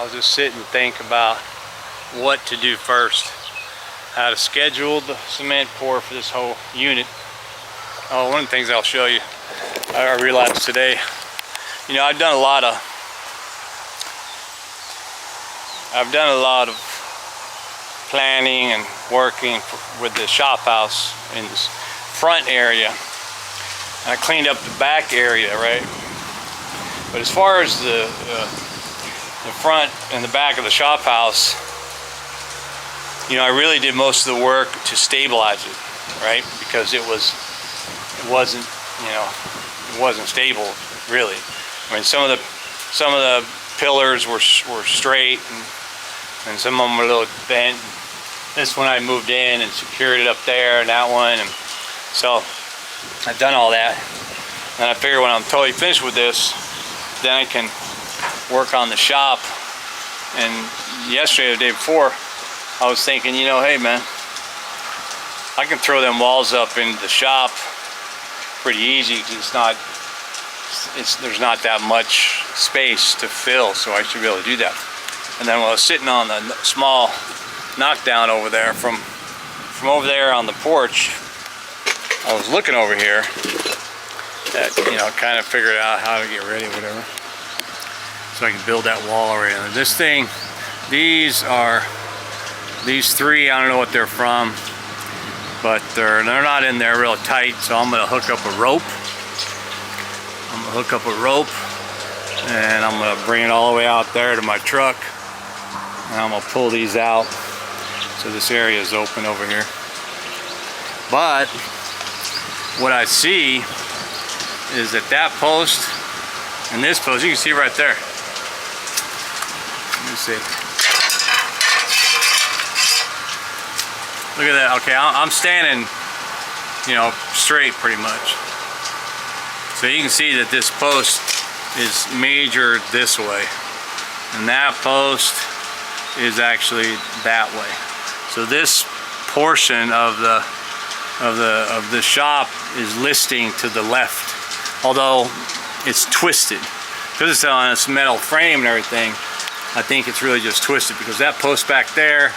I'll just sit and think about what to do first. How to schedule the cement pour for this whole unit. Oh, one of the things I'll show you, I realized today, you know, I've done a lot of planning and working with the shop house in this front area. And I cleaned up the back area, right? But as far as the front and the back of the shop house, you know, I really did most of the work to stabilize it, right? Because it wasn't stable, really. I mean, some of the pillars were straight, and some of them were a little bent. This one I moved in and secured it up there, and that one, and so I've done all that. And I figure when I'm totally finished with this, then I can work on the shop. And yesterday, or the day before, I was thinking, you know, hey man, I can throw them walls up into the shop pretty easy, because there's not that much space to fill, so I should be able to do that. And then while I was sitting on the small knockdown over there, from over there on the porch, I was looking over here at, you know, kind of figured out how to get ready or whatever, so I can build that wall right in. This thing, these three, I don't know what they're from, but they're not in there real tight, so I'm gonna hook up a rope. And I'm gonna bring it all the way out there to my truck, and I'm gonna pull these out so this area is open over here. But what I see is that post and this post, you can see right there. Let me see. Look at that. Okay, I'm standing, you know, straight pretty much. So you can see that this post is measured this way, and that post is actually that way. So this portion of the shop is listing to the left, although it's twisted because it's on this metal frame and everything. I think it's really just twisted, because that post back there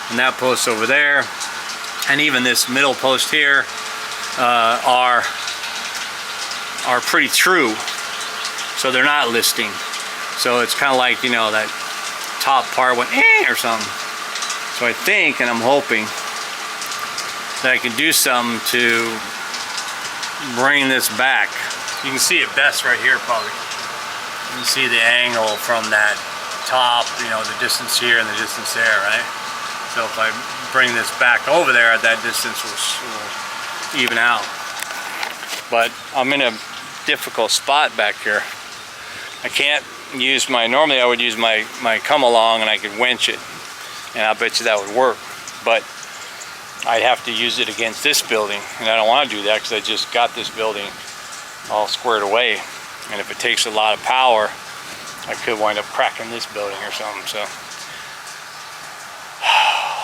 and that post over there, and even this middle post here, are pretty true, so they're not listing. So it's kind of like, you know, that top part went or something. So I think, and I'm hoping, that I can do something to bring this back. You can see it best right here, probably. You can see the angle from that top, you know, the distance here and the distance there, right? So if I bring this back over there, that distance will even out. But I'm in a difficult spot back here. I can't use normally I would use my come along and I could winch it, and I bet you that would work. But I'd have to use it against this building, and I don't want to do that because I just got this building all squared away. And if it takes a lot of power, I could wind up cracking this building or something. So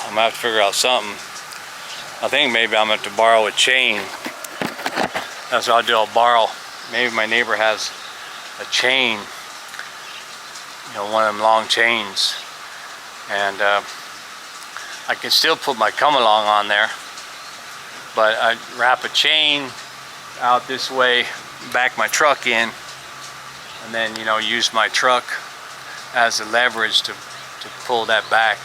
I'm gonna have to figure out something. I think maybe I'm gonna have to borrow a chain. That's what I'll do. I'll borrow. Maybe my neighbor has a chain, you know, one of them long chains, and I can still put my come along on there, but I wrap a chain out this way, back my truck in, and then, you know, use my truck as a leverage to pull that back.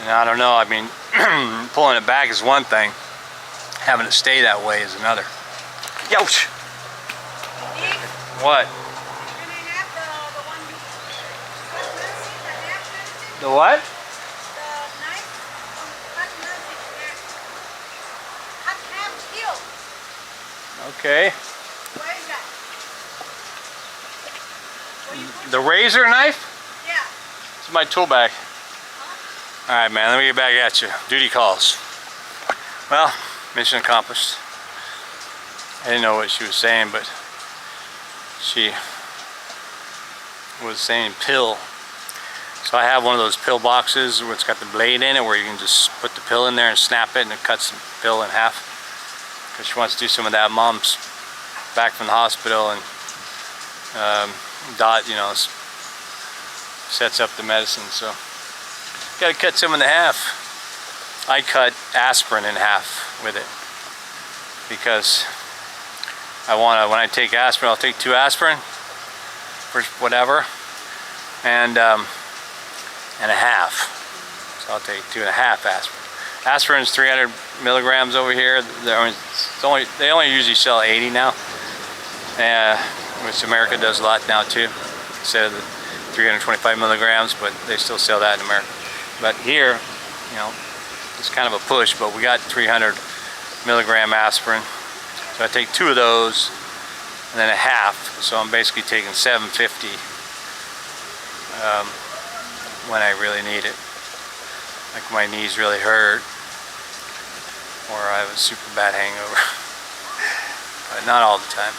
And I don't know, I mean, pulling it back is one thing, having it stay that way is another. Yosh! What? The what? The knife cut half heel. Okay. Where is that? The razor knife? Yeah. It's my tool bag. Alright man, let me get back at you. Duty calls. Well, mission accomplished. I didn't know what she was saying, but she was saying pill. So I have one of those pill boxes where it's got the blade in it, where you can just put the pill in there and snap it, and it cuts the pill in half. Because she wants to do some of that. Mom's back from the hospital, and dot, you know, sets up the medicine. So got to cut some in half. I cut aspirin in half with it because I want to, when I take aspirin, I'll take 2 aspirin for whatever, and a half. So I'll take 2.5 aspirin. Aspirin's 300 milligrams over here. They only usually sell 80 now, which America does a lot now too, instead of the 325 milligrams, but they still sell that in America. But here, you know, it's kind of a push, but we got 300 milligram aspirin. So I take 2 of those and then a half. So I'm basically taking 750 when I really need it. Like my knees really hurt, or I have a super bad hangover. But not all the time.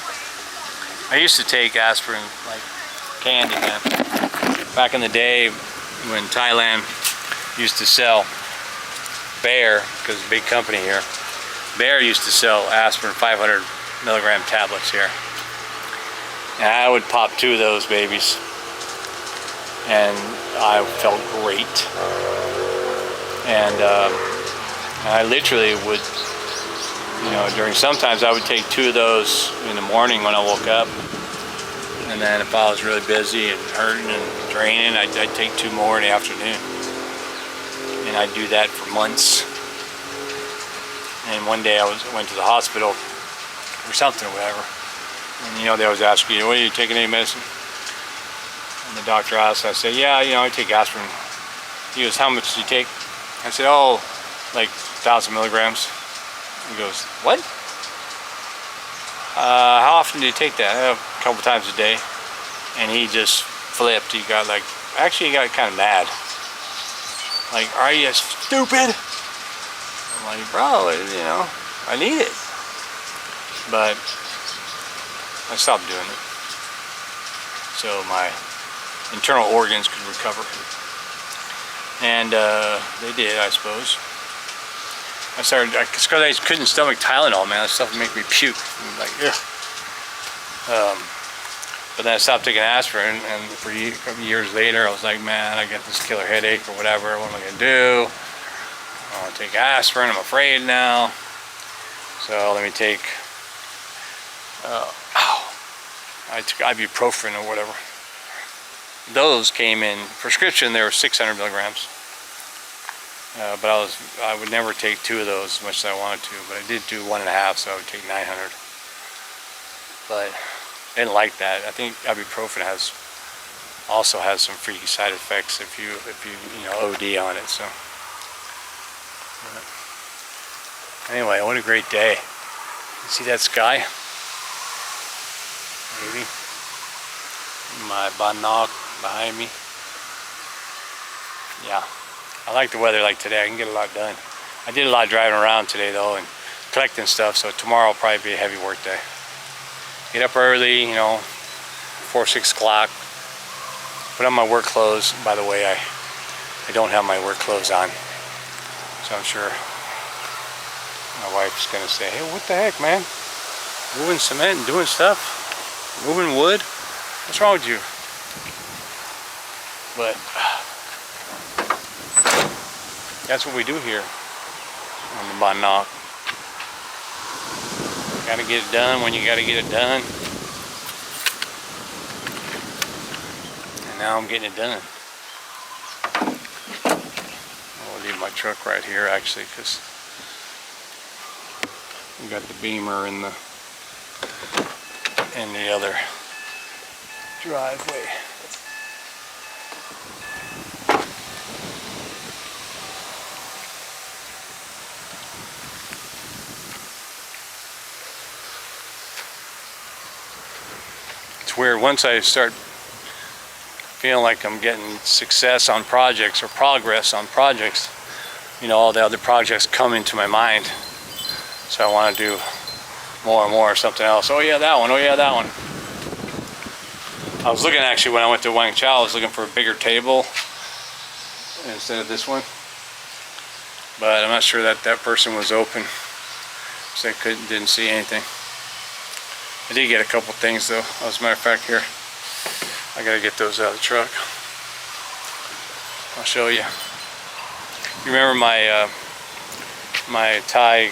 I used to take aspirin like candy, man. Back in the day when Thailand used to sell Bear, because it's a big company here, Bear used to sell aspirin 500 milligram tablets here. And I would pop 2 of those babies, and I felt great. And I literally would, you know, sometimes I would take 2 of those in the morning when I woke up, and then if I was really busy and hurting and draining, I'd take 2 more in the afternoon. And I'd do that for months. And one day I went to the hospital or something or whatever, and you know, they always ask you, "What, are you taking any medicine?" And the doctor asked, I said, "Yeah, you know, I take aspirin." He goes, "How much do you take?" I said, "Oh, like 1,000 milligrams." He goes, "What? How often do you take that?" "A couple times a day." And he just flipped. He got like, actually he got kind of mad. Like, "Are you stupid?" I'm like, "Bro, you know, I need it." But I stopped doing it, so my internal organs could recover. And they did, I suppose. I started, because I couldn't stomach Tylenol, man. That stuff would make me puke. Like, ugh. But then I stopped taking aspirin, and for a couple years later, I was like, man, I get this killer headache or whatever. What am I going to do? I want to take aspirin. I'm afraid now. So let me take, I took ibuprofen or whatever. Those came in prescription. They were 600 milligrams. But I would never take 2 of those as much as I wanted to. But I did do 1.5, so I would take 900. But I didn't like that. I think ibuprofen also has some freaky side effects if you know, OD on it. So anyway, what a great day. You see that sky? Maybe my binoc behind me. Yeah, I like the weather like today. I can get a lot done. I did a lot of driving around today though and collecting stuff, so tomorrow will probably be a heavy work day. Get up early, you know, 4 or 6 o'clock. Put on my work clothes. By the way, I don't have my work clothes on, so I'm sure my wife's gonna say, "Hey, what the heck, man? Moving cement and doing stuff? Moving wood? What's wrong with you?" But that's what we do here on the Banock. Gotta get it done when you gotta get it done. And now I'm getting it done. I'll leave my truck right here actually, because we got the Beamer in the other driveway. It's weird, once I start feeling like I'm getting success on projects or progress on projects, you know, all the other projects come into my mind. So I want to do more and more of something else. Oh yeah, that one. Oh yeah, that one. I was looking actually when I went to Wang Chao, I was looking for a bigger table instead of this one. But I'm not sure that person was open, so I didn't see anything. I did get a couple things though. As a matter of fact, here, I gotta get those out of the truck. I'll show you. You remember my my Thai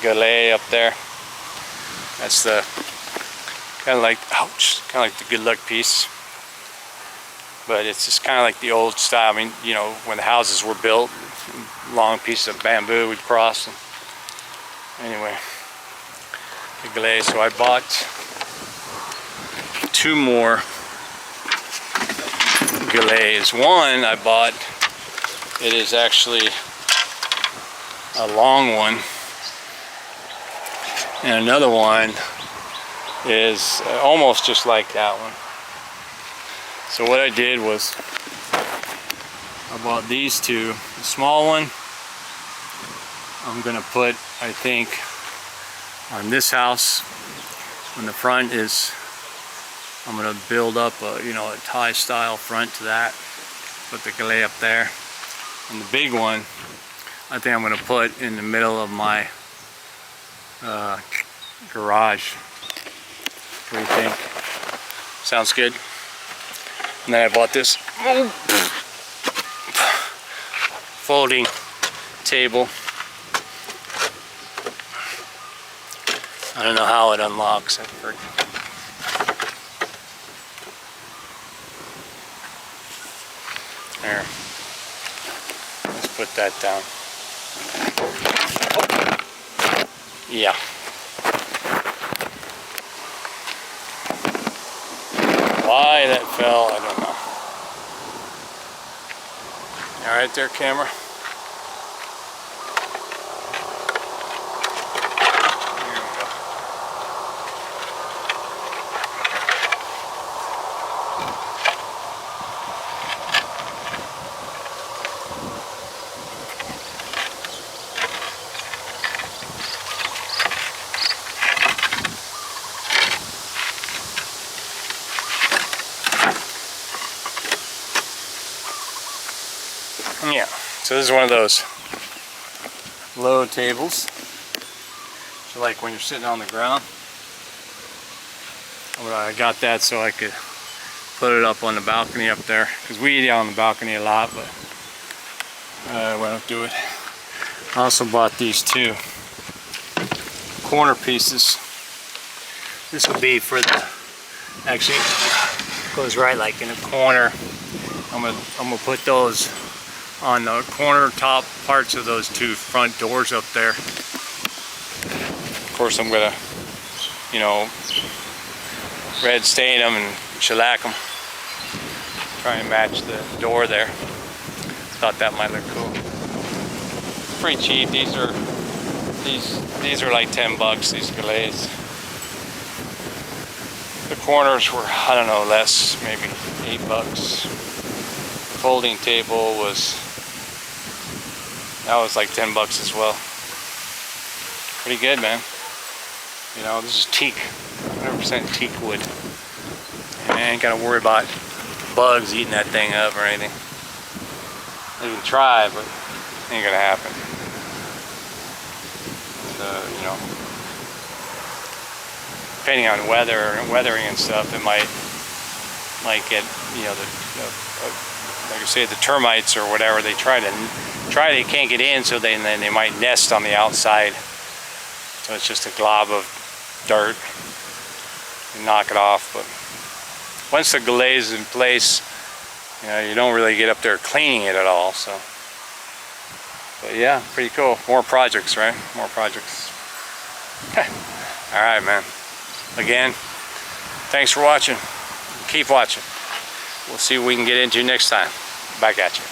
Galae up there? That's the kind of like, ouch, kind of like the good luck piece. But it's just kind of like the old style. I mean, you know, when the houses were built, long pieces of bamboo would cross. And anyway, the Galae. So I bought 2 more Galaes. One I bought, it is actually a long one, and another one is almost just like that one. So what I did was I bought these 2. The small one I'm gonna put, I think, on this house. On the front is, I'm gonna build up a, you know, a Thai style front to that. Put the Galae up there. And the big one, I think I'm gonna put in the middle of my garage. What do you think? Sounds good? And then I bought this folding table. I don't know how it unlocks. I forget. There. Let's put that down. Yeah. Why that fell, I don't know. All right there, camera. Here we go. Yeah, so this is one of those low tables. So like when you're sitting on the ground. I got that so I could put it up on the balcony up there, because we eat out on the balcony a lot, but we don't do it. I also bought these 2 corner pieces. This will be for the, actually it goes right like in the corner. I'm gonna put those on the corner top parts of those 2 front doors up there. Of course, I'm gonna, you know, red stain them and shellac them. Try and match the door there. Thought that might look cool. Pretty cheap. These are like 10 bucks. These Galaes. The corners were, I don't know, less, maybe 8 bucks. The folding table was, that was like 10 bucks as well. Pretty good, man. You know, this is teak, 100% teak wood. And I ain't gotta worry about bugs eating that thing up or anything. They can try, but it ain't gonna happen. You know, depending on weathering and stuff, it might get, you know, like I say, the termites or whatever, they they can't get in, so then they might nest on the outside. So it's just a glob of dirt. You knock it off, but once the Galae is in place, you know, you don't really get up there cleaning it at all. So, but yeah, pretty cool. More projects, right? More projects. All right, man. Again, thanks for watching. Keep watching. We'll see what we can get into next time. Back at you.